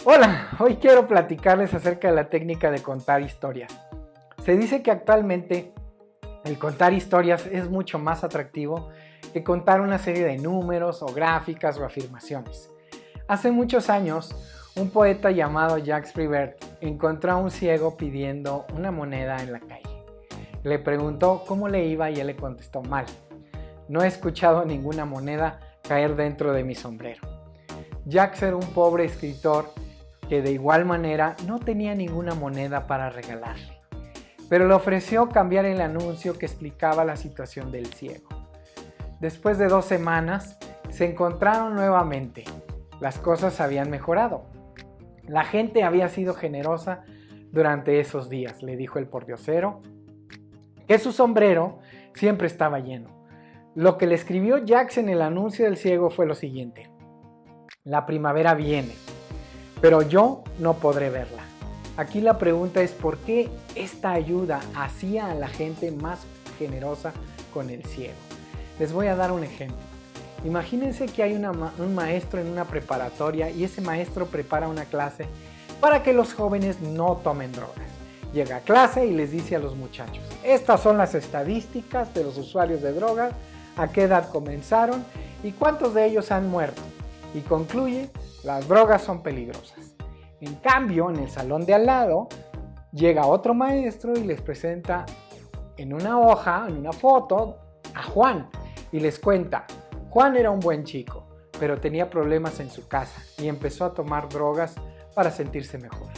Hola, hoy quiero platicarles acerca de la técnica de contar historias. Se dice que actualmente el contar historias es mucho más atractivo que contar una serie de números o gráficas o afirmaciones. Hace muchos años, un poeta llamado Jacques Prévert encontró a un ciego pidiendo una moneda en la calle. Le preguntó cómo le iba y él le contestó mal. No he escuchado ninguna moneda caer dentro de mi sombrero. Jacques era un pobre escritor que de igual manera no tenía ninguna moneda para regalarle, pero le ofreció cambiar el anuncio que explicaba la situación del ciego. Después de 2 semanas, se encontraron nuevamente. Las cosas habían mejorado. La gente había sido generosa durante esos días, le dijo el pordiosero, que su sombrero siempre estaba lleno. Lo que le escribió Jacques en el anuncio del ciego fue lo siguiente: la primavera viene, pero yo no podré verla. Aquí la pregunta es ¿por qué esta ayuda hacía a la gente más generosa con el ciego? Les voy a dar un ejemplo. Imagínense que hay un maestro en una preparatoria y ese maestro prepara una clase para que los jóvenes no tomen drogas. Llega a clase y les dice a los muchachos: estas son las estadísticas de los usuarios de drogas, a qué edad comenzaron y cuántos de ellos han muerto. Y concluye: las drogas son peligrosas. En cambio, en el salón de al lado, llega otro maestro y les presenta en una hoja, en una foto, a Juan y les cuenta: Juan era un buen chico, pero tenía problemas en su casa y empezó a tomar drogas para sentirse mejor.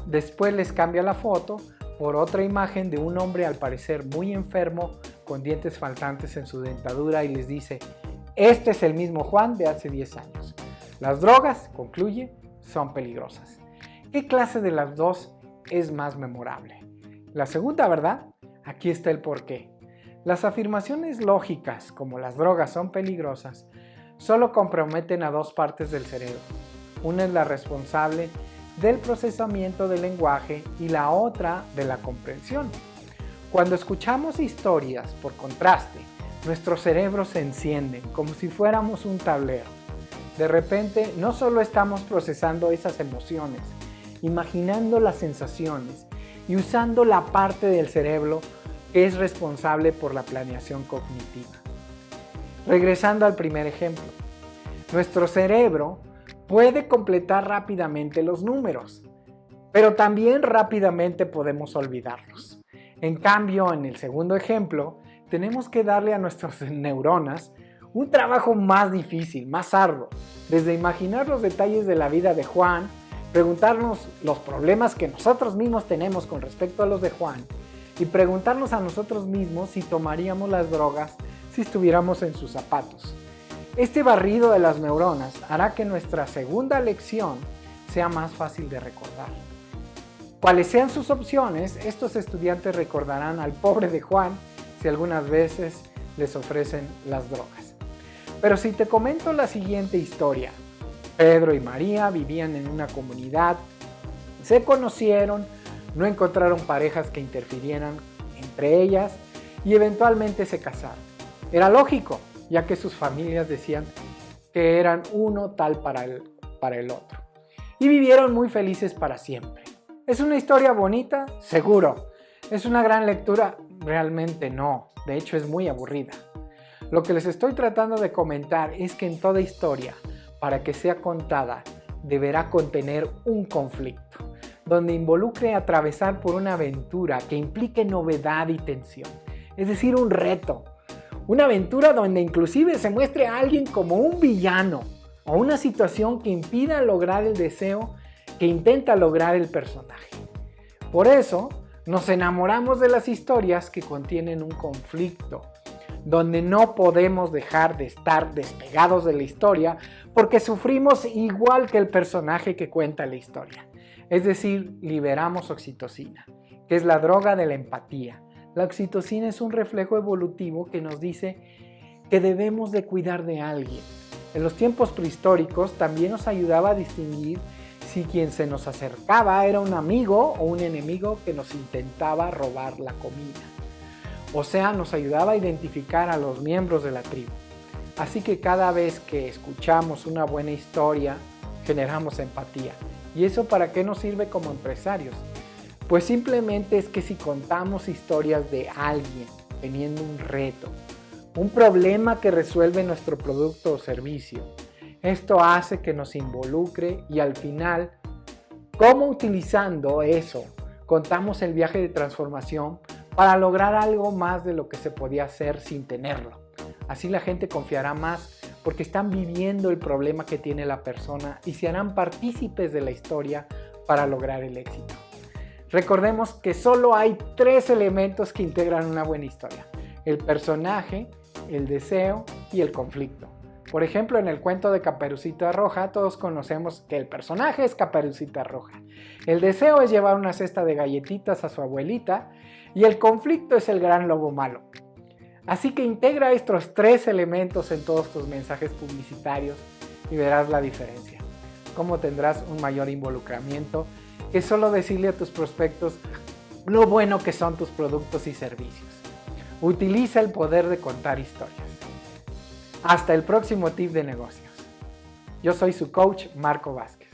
Después les cambia la foto por otra imagen de un hombre al parecer muy enfermo, con dientes faltantes en su dentadura, y les dice: este es el mismo Juan de hace 10 años. Las drogas, concluye, son peligrosas. ¿Qué clase de las dos es más memorable? La segunda, ¿verdad? Aquí está el porqué. Las afirmaciones lógicas, como las drogas son peligrosas, solo comprometen a 2 partes del cerebro. Una es la responsable del procesamiento del lenguaje y la otra de la comprensión. Cuando escuchamos historias, por contraste, nuestros cerebros se encienden como si fuéramos un tablero. De repente, no solo estamos procesando esas emociones, imaginando las sensaciones y usando la parte del cerebro que es responsable por la planeación cognitiva. Regresando al primer ejemplo, nuestro cerebro puede completar rápidamente los números, pero también rápidamente podemos olvidarlos. En cambio, en el segundo ejemplo, tenemos que darle a nuestras neuronas un trabajo más difícil, más arduo, desde imaginar los detalles de la vida de Juan, preguntarnos los problemas que nosotros mismos tenemos con respecto a los de Juan y preguntarnos a nosotros mismos si tomaríamos las drogas si estuviéramos en sus zapatos. Este barrido de las neuronas hará que nuestra segunda lección sea más fácil de recordar. Cuales sean sus opciones, estos estudiantes recordarán al pobre de Juan si algunas veces les ofrecen las drogas. Pero si te comento la siguiente historia: Pedro y María vivían en una comunidad, se conocieron, no encontraron parejas que interfirieran entre ellas y eventualmente se casaron. Era lógico, ya que sus familias decían que eran uno tal para el otro. Y vivieron muy felices para siempre. ¿Es una historia bonita? Seguro. ¿Es una gran lectura? Realmente no. De hecho, es muy aburrida. Lo que les estoy tratando de comentar es que en toda historia, para que sea contada, deberá contener un conflicto, donde involucre atravesar por una aventura que implique novedad y tensión, es decir, un reto. Una aventura donde inclusive se muestre a alguien como un villano o una situación que impida lograr el deseo que intenta lograr el personaje. Por eso, nos enamoramos de las historias que contienen un conflicto, donde no podemos dejar de estar despegados de la historia porque sufrimos igual que el personaje que cuenta la historia. Es decir, liberamos oxitocina, que es la droga de la empatía. La oxitocina es un reflejo evolutivo que nos dice que debemos de cuidar de alguien. En los tiempos prehistóricos también nos ayudaba a distinguir si quien se nos acercaba era un amigo o un enemigo que nos intentaba robar la comida. O sea, nos ayudaba a identificar a los miembros de la tribu. Así que cada vez que escuchamos una buena historia, generamos empatía. ¿Y eso para qué nos sirve como empresarios? Pues simplemente es que si contamos historias de alguien teniendo un reto, un problema que resuelve nuestro producto o servicio, esto hace que nos involucre y al final, ¿cómo utilizando eso contamos el viaje de transformación para lograr algo más de lo que se podía hacer sin tenerlo? Así la gente confiará más porque están viviendo el problema que tiene la persona y se harán partícipes de la historia para lograr el éxito. Recordemos que solo hay 3 elementos que integran una buena historia: el personaje, el deseo y el conflicto. Por ejemplo, en el cuento de Caperucita Roja, todos conocemos que el personaje es Caperucita Roja. El deseo es llevar una cesta de galletitas a su abuelita y el conflicto es el gran lobo malo. Así que integra estos 3 elementos en todos tus mensajes publicitarios y verás la diferencia. Cómo tendrás un mayor involucramiento que solo decirle a tus prospectos lo bueno que son tus productos y servicios. Utiliza el poder de contar historias. Hasta el próximo tip de negocios. Yo soy su coach Marco Vázquez.